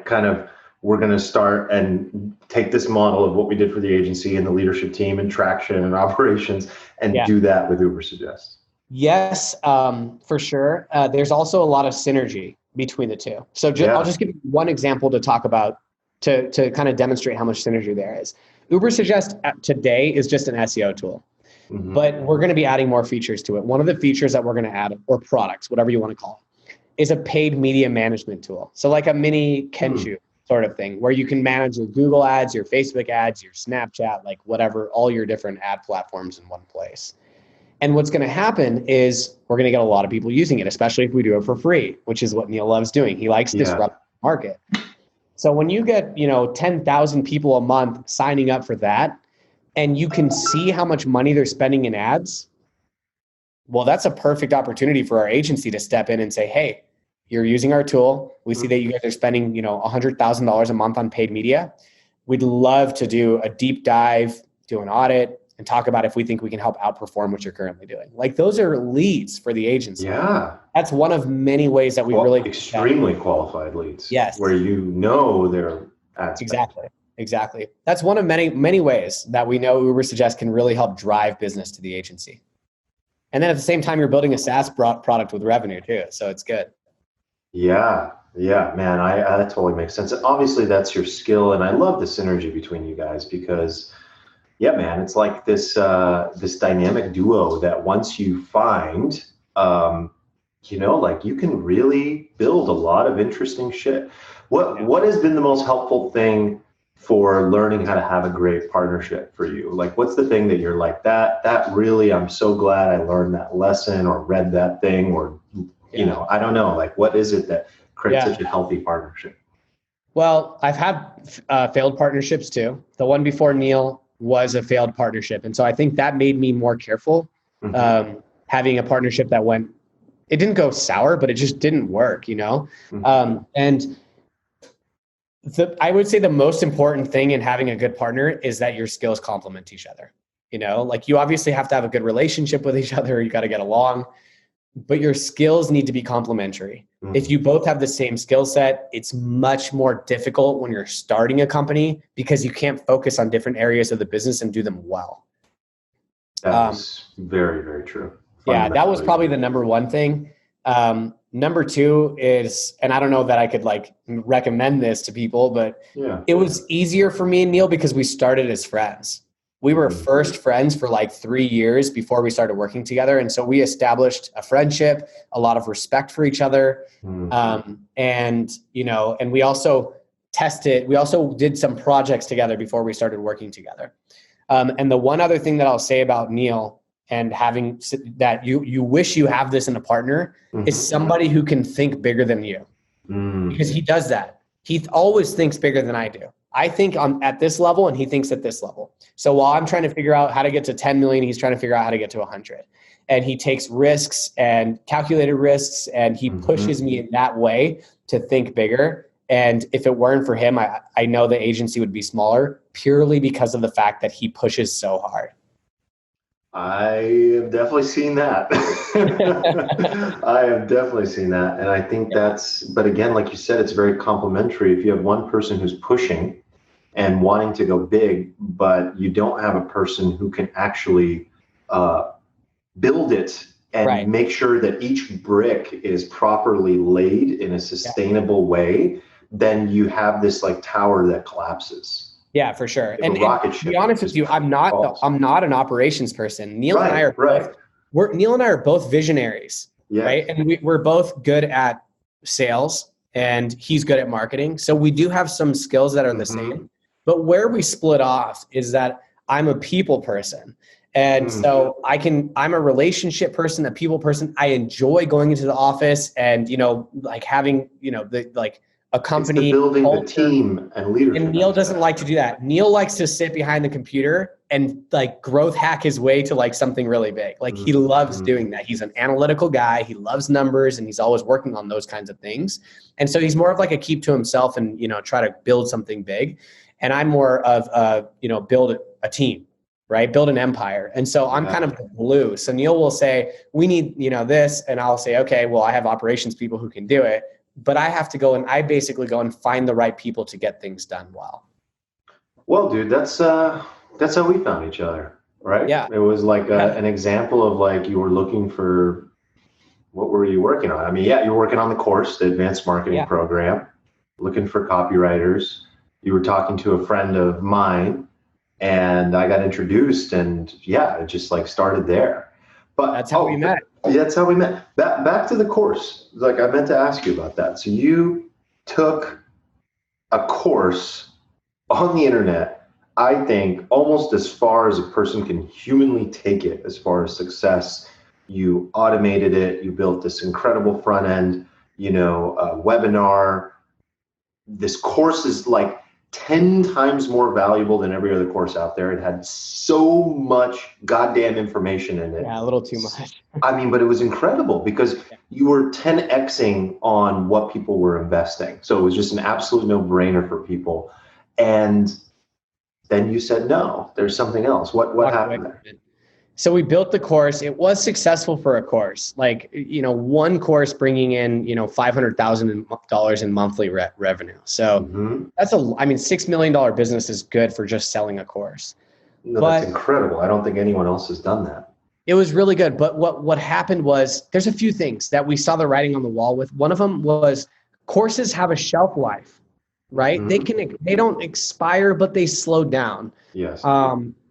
kind of, we're going to start and take this model of what we did for the agency and the leadership team and traction and operations and do that with Ubersuggest. Yes, for sure. There's also a lot of synergy between the two. So I'll just give you one example to talk about to kind of demonstrate how much synergy there is. Ubersuggest today is just an SEO tool, but we're going to be adding more features to it. One of the features that we're going to add, or products, whatever you want to call it, is a paid media management tool. So like a mini Kenshu sort of thing, where you can manage your Google ads, your Facebook ads, your Snapchat, like whatever, all your different ad platforms in one place. And what's going to happen is we're going to get a lot of people using it, especially if we do it for free, which is what Neil loves doing. He likes disrupt the market. So when you get, 10,000 people a month signing up for that, and you can see how much money they're spending in ads, well, that's a perfect opportunity for our agency to step in and say, hey, you're using our tool. We see that you guys are spending, $100,000 a month on paid media. We'd love to do a deep dive, do an audit, and talk about if we think we can help outperform what you're currently doing. Like, those are leads for the agency. Yeah. That's one of many ways that we really extremely qualified leads. Yes. Where their ads. Exactly. That's one of many, many ways that we know Ubersuggest can really help drive business to the agency. And then at the same time, you're building a SaaS product with revenue too. So it's good. Yeah, man, that totally makes sense. And obviously that's your skill. And I love the synergy between you guys because man, it's like this dynamic duo that once you find, like you can really build a lot of interesting shit. What has been the most helpful thing for learning how to have a great partnership for you? Like, what's the thing that you're like, that really, I'm so glad I learned that lesson or read that thing, or, you know, I don't know, like, what is it that creates such a healthy partnership? Well, I've had failed partnerships too. The one before Neil was a failed partnership. And so I think that made me more careful. Having a partnership that it didn't go sour, but it just didn't work, you know? And I would say the most important thing in having a good partner is that your skills complement each other. You know, like you obviously have to have a good relationship with each other. You got to get along, but your skills need to be complementary. If you both have the same skill set, it's much more difficult when you're starting a company because you can't focus on different areas of the business and do them well. That's very, very true. Yeah, that was probably the number one thing. Number two is, and I don't know that I could like recommend this to people, but it was easier for me and Neil because we started as friends. We were first friends for like 3 years before we started working together. And so we established a friendship, a lot of respect for each other. And, you know, and we also did some projects together before we started working together. And the one other thing that I'll say about Neil and having that you wish you have this in a partner is somebody who can think bigger than you, because he does that. He always thinks bigger than I do. I think at this level and he thinks at this level. So while I'm trying to figure out how to get to 10 million, he's trying to figure out how to get to 100. And he takes risks and calculated risks, and he pushes me in that way to think bigger. And if it weren't for him, I know the agency would be smaller purely because of the fact that he pushes so hard. I have definitely seen that. I have definitely seen that. And I think but again, like you said, it's very complementary. If you have one person who's pushing and wanting to go big, but you don't have a person who can actually build it and make sure that each brick is properly laid in a sustainable way, then you have this like tower that collapses. Yeah, for sure. And to be honest with you, I'm not an operations person. Neil and I are both visionaries, right? And we're both good at sales, and he's good at marketing. So we do have some skills that are the same. But where we split off is that I'm a people person. And so I'm a relationship person, a people person. I enjoy going into the office and, you know, like having, you know, a company, it's the building the team and leadership. And Neil doesn't like to do that. Neil likes to sit behind the computer and like growth hack his way to like something really big. Like he loves doing that. He's an analytical guy. He loves numbers, and he's always working on those kinds of things. And so he's more of like a keep to himself and, you know, try to build something big. And I'm more of, you know, build a team, right? Build an empire. And so I'm kind of the glue. So Neil will say, we need, you know, this. And I'll say, okay, well, I have operations people who can do it. But I have to go and I basically go and find the right people to get things done well. Well, dude, that's how we found each other, right? Yeah. It was like an example of like you were looking for, what were you working on? I mean, you were working on the course, the advanced marketing program, looking for copywriters. You were talking to a friend of mine, and I got introduced, and it just like started there. But that's how we met. That's how we met. Back to the course. Like I meant to ask you about that. So you took a course on the internet, I think almost as far as a person can humanly take it as far as success. You automated it. You built this incredible front end, you know, webinar. This course is like 10 times more valuable than every other course out there. It had so much goddamn information in it. Yeah, a little too much. I mean, but it was incredible because you were 10xing on what people were investing. So it was just an absolute no-brainer for people. And then you said, no, there's something else. What happened there? So we built the course. It was successful for a course, like, you know, one course bringing in, you know, $500,000 in monthly revenue. So that's $6 million business is good for just selling a course. No, that's incredible. I don't think anyone else has done that. It was really good. But what happened was there's a few things that we saw the writing on the wall with. One of them was courses have a shelf life, right? They don't expire, but they slow down. Yes.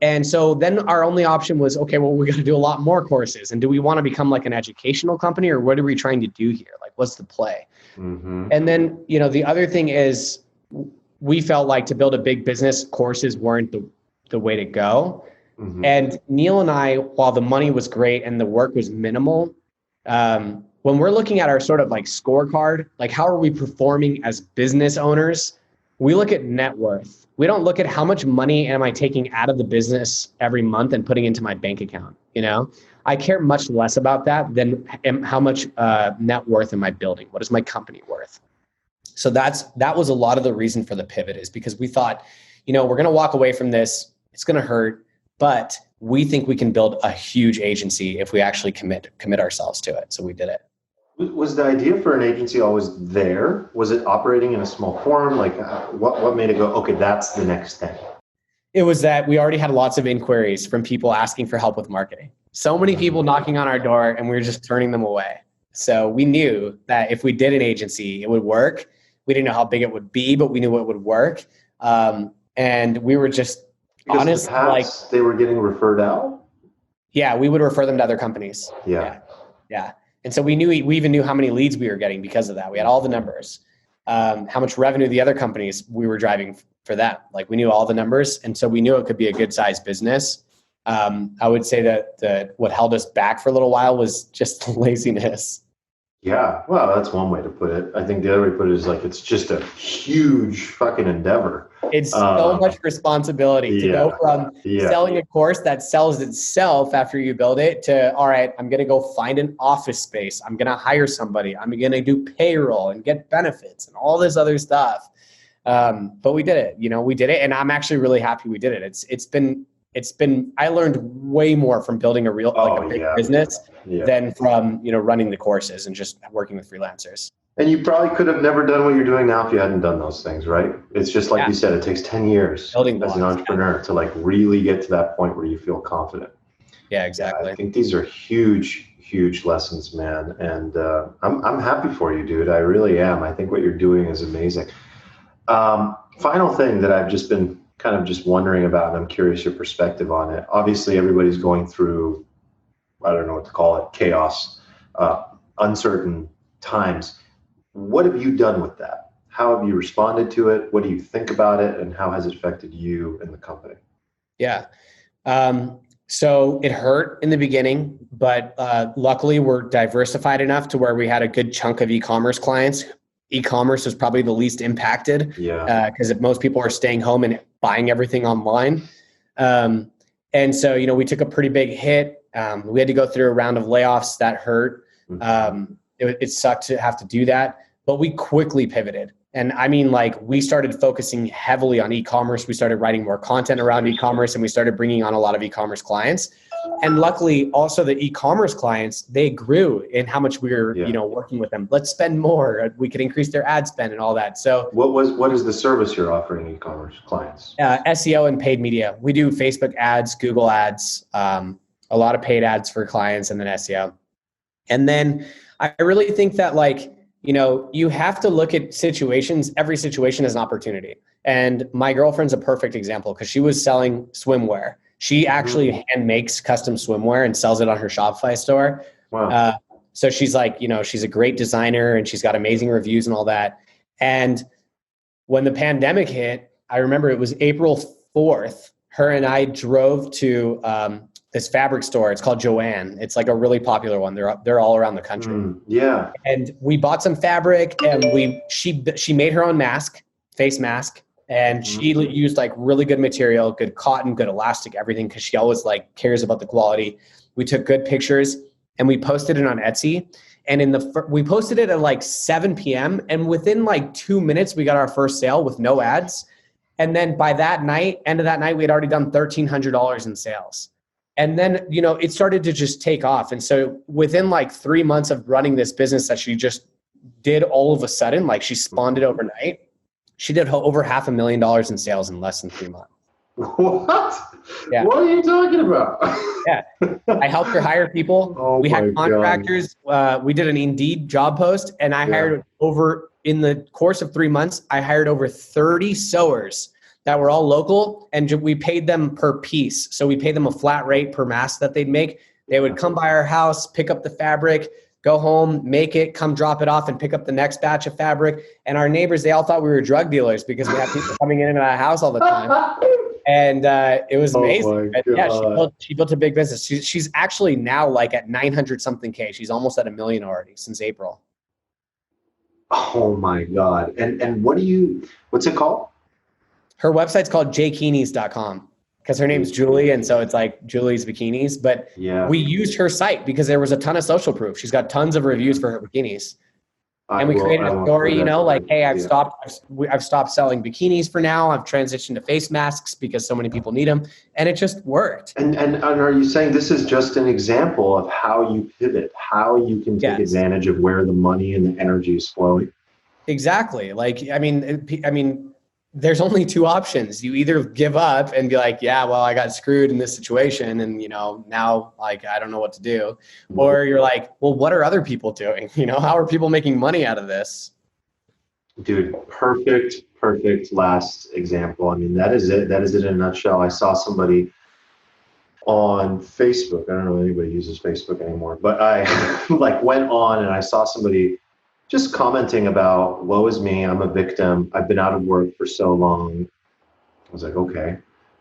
And so then our only option was, okay, well, we got to do a lot more courses. And do we want to become like an educational company, or what are we trying to do here? Like, what's the play? And then, you know, the other thing is we felt like to build a big business, courses weren't the way to go. Mm-hmm. And Neil and I, while the money was great and the work was minimal, when we're looking at our sort of like scorecard, like how are we performing as business owners, we look at net worth. We don't look at how much money am I taking out of the business every month and putting into my bank account. You know, I care much less about that than how much net worth am I building? What is my company worth? So that was a lot of the reason for the pivot, is because we thought, you know, we're going to walk away from this. It's going to hurt, but we think we can build a huge agency if we actually commit ourselves to it. So we did it. Was the idea for an agency always there? Was it operating in a small form? Like what made it go, okay, that's the next thing? It was that we already had lots of inquiries from people asking for help with marketing. So many people knocking on our door, and we were just turning them away. So we knew that if we did an agency, it would work. We didn't know how big it would be, but we knew it would work. And we were just honest, like they were getting referred out. Yeah, we would refer them to other companies. Yeah. And so we even knew how many leads we were getting because of that. We had all the numbers, how much revenue the other companies we were driving for them. Like we knew all the numbers. And so we knew it could be a good sized business. I would say that what held us back for a little while was just laziness. Yeah, well, that's one way to put it. I think the other way to put it is like, it's just a huge fucking endeavor. It's so much responsibility to go from selling a course that sells itself after you build it to, all right, I'm going to go find an office space. I'm going to hire somebody. I'm going to do payroll and get benefits and all this other stuff. But we did it, we did it. And I'm actually really happy we did it. It's been, I learned way more from building a real, a big business than from, running the courses and just working with freelancers. And you probably could have never done what you're doing now if you hadn't done those things, right? It's just like you said, it takes 10 years building as an entrepreneur to like really get to that point where you feel confident. Yeah, exactly. I think these are huge, huge lessons, man. And I'm happy for you, dude. I really am. I think what you're doing is amazing. Final thing that I've just been kind of just wondering about, and I'm curious your perspective on it. Obviously, everybody's going through, I don't know what to call it, chaos, uncertain times. What have you done with that? How have you responded to it? What do you think about it? And how has it affected you and the company? Yeah. So it hurt in the beginning, but luckily we're diversified enough to where we had a good chunk of e-commerce clients. E-commerce was probably the least impacted because if most people are staying home and buying everything online. And so, we took a pretty big hit. We had to go through a round of layoffs that hurt. It sucked to have to do that, but we quickly pivoted. And I mean, like we started focusing heavily on e-commerce. We started writing more content around e-commerce and we started bringing on a lot of e-commerce clients. And luckily also the e-commerce clients, they grew in how much we were, working with them. Let's spend more. We could increase their ad spend and all that. So what is the service you're offering e-commerce clients? SEO and paid media. We do Facebook ads, Google ads, a lot of paid ads for clients, and then SEO. And then I really think that you have to look at situations, every situation as an opportunity. And my girlfriend's a perfect example because she was selling swimwear. She actually hand makes custom swimwear and sells it on her Shopify store. Wow. So she's she's a great designer and she's got amazing reviews and all that. And when the pandemic hit, I remember it was April 4th, her and I drove to this fabric store. It's called Joanne. It's like a really popular one. They're all around the country. And we bought some fabric and she made her own face mask. And she used really good material, good cotton, good elastic, everything. Cause she always cares about the quality. We took good pictures and we posted it on Etsy. And we posted it at 7 PM. And within 2 minutes, we got our first sale with no ads. And then by end of that night, we had already done $1,300 in sales. And then, it started to just take off. And so within 3 months of running this business that she just did all of a sudden, she spawned it overnight, she did over $500,000 in sales in less than 3 months. What? Yeah. What are you talking about? Yeah. I helped her hire people. We had contractors. We did an Indeed job post and I hired in the course of 3 months, I hired over 30 sewers that were all local and we paid them per piece. So we paid them a flat rate per mask that they'd make. They would come by our house, pick up the fabric. go home, make it, come drop it off and pick up the next batch of fabric. And our neighbors, they all thought we were drug dealers because we had people coming in and out of the house all the time. And it was amazing. Oh Yeah, she built a big business. She's actually now like at 900 something K. She's almost at $1 million already since April. Oh my God. And what's it called? Her website's called jkeenies.com because her name's Julie. And so it's like Julie's bikinis. But we used her site because there was a ton of social proof. She's got tons of reviews for her bikinis. And we created a story, you know, like, hey, I've stopped selling bikinis for now. I've transitioned to face masks because so many people need them. And it just worked. And are you saying this is just an example of how you pivot, how you can take advantage of where the money and the energy is flowing? Exactly. Like, I mean, there's only two options. You either give up and be like, yeah, well, I got screwed in this situation. And, you know, now like, I don't know what to do. Or you're like, well, what are other people doing? You know, how are people making money out of this? Dude, perfect last example. I mean, that is it. That is it in a nutshell. I saw somebody on Facebook. I don't know if anybody uses Facebook anymore, but I like went on and I saw somebody just commenting about, woe is me, I'm a victim. I've been out of work for so long. I was like, okay.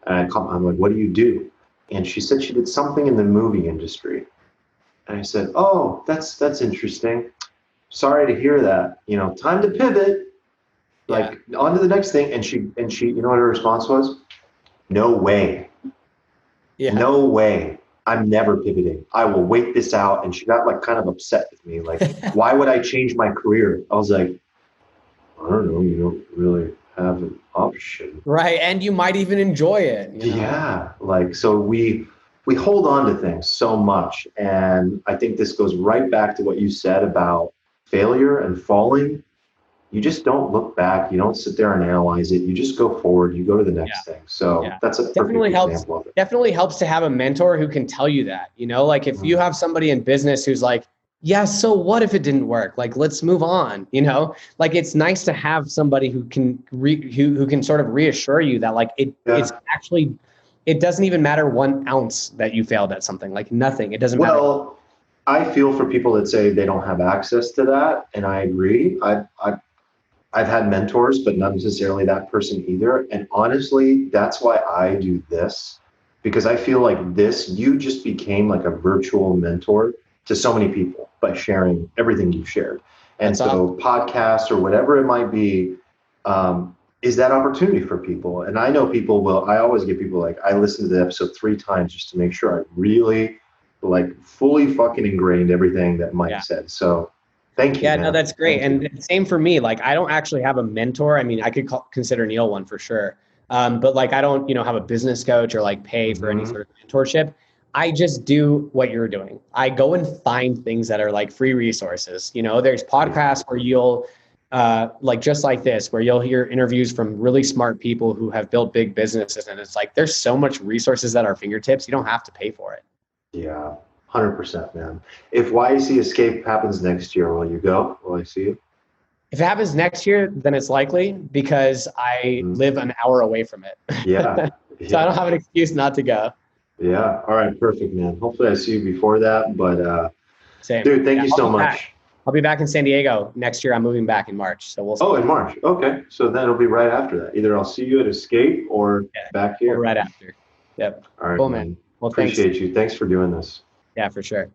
And I'm like, what do you do? And she said she did something in the movie industry. And I said, oh, that's interesting. Sorry to hear that. You know, time to pivot. Like on to the next thing. And she, you know what her response was? No way. Yeah. No way. I'm never pivoting. I will wait this out. And she got like kind of upset with me. Like, why would I change my career? I was like, I don't know. You don't really have an option. Right. And you might even enjoy it. You know? Yeah. Like, so we hold on to things so much. And I think this goes right back to what you said about failure and falling. You just don't look back. You don't sit there and analyze it. You just go forward. You go to the next thing. So that's a perfect example of it. Definitely helps to have a mentor who can tell you that, you know, like if you have somebody in business who's like, yeah, so what if it didn't work? Like, let's move on, you know, like it's nice to have somebody who can who can sort of reassure you that like it's actually, it doesn't even matter 1 ounce that you failed at something, like nothing. It doesn't matter. Well, I feel for people that say they don't have access to that. And I agree. I've had mentors, but not necessarily that person either. And honestly, that's why I do this, because I feel like this, you just became like a virtual mentor to so many people by sharing everything you've shared. And that's so podcasts or whatever it might be, is that opportunity for people. And I know people will, I always get people like, I listened to the episode 3 times just to make sure I really like fully fucking ingrained everything that Mike said. So thank you. Yeah, man. No, that's great. And same for me. Like, I don't actually have a mentor. I mean, I could consider Neil one for sure. But like, I don't, you know, have a business coach or like pay for any sort of mentorship. I just do what you're doing. I go and find things that are like free resources. You know, there's podcasts where you'll like just like this, where you'll hear interviews from really smart people who have built big businesses. And it's like, there's so much resources at our fingertips. You don't have to pay for it. Yeah. 100%, man. If YC Escape happens next year, will you go? Will I see you? If it happens next year, then it's likely because I live an hour away from it. Yeah. So I don't have an excuse not to go. Yeah. All right. Perfect, man. Hopefully I see you before that. But same. Dude, thank you so much. I'll be back in San Diego next year. I'm moving back in March. So we'll see. Oh, in March. Okay. So then it'll be right after that. Either I'll see you at Escape or back here. Or right after. Yep. All right. Cool, man. Well, appreciate you. Thanks for doing this. Yeah, for sure.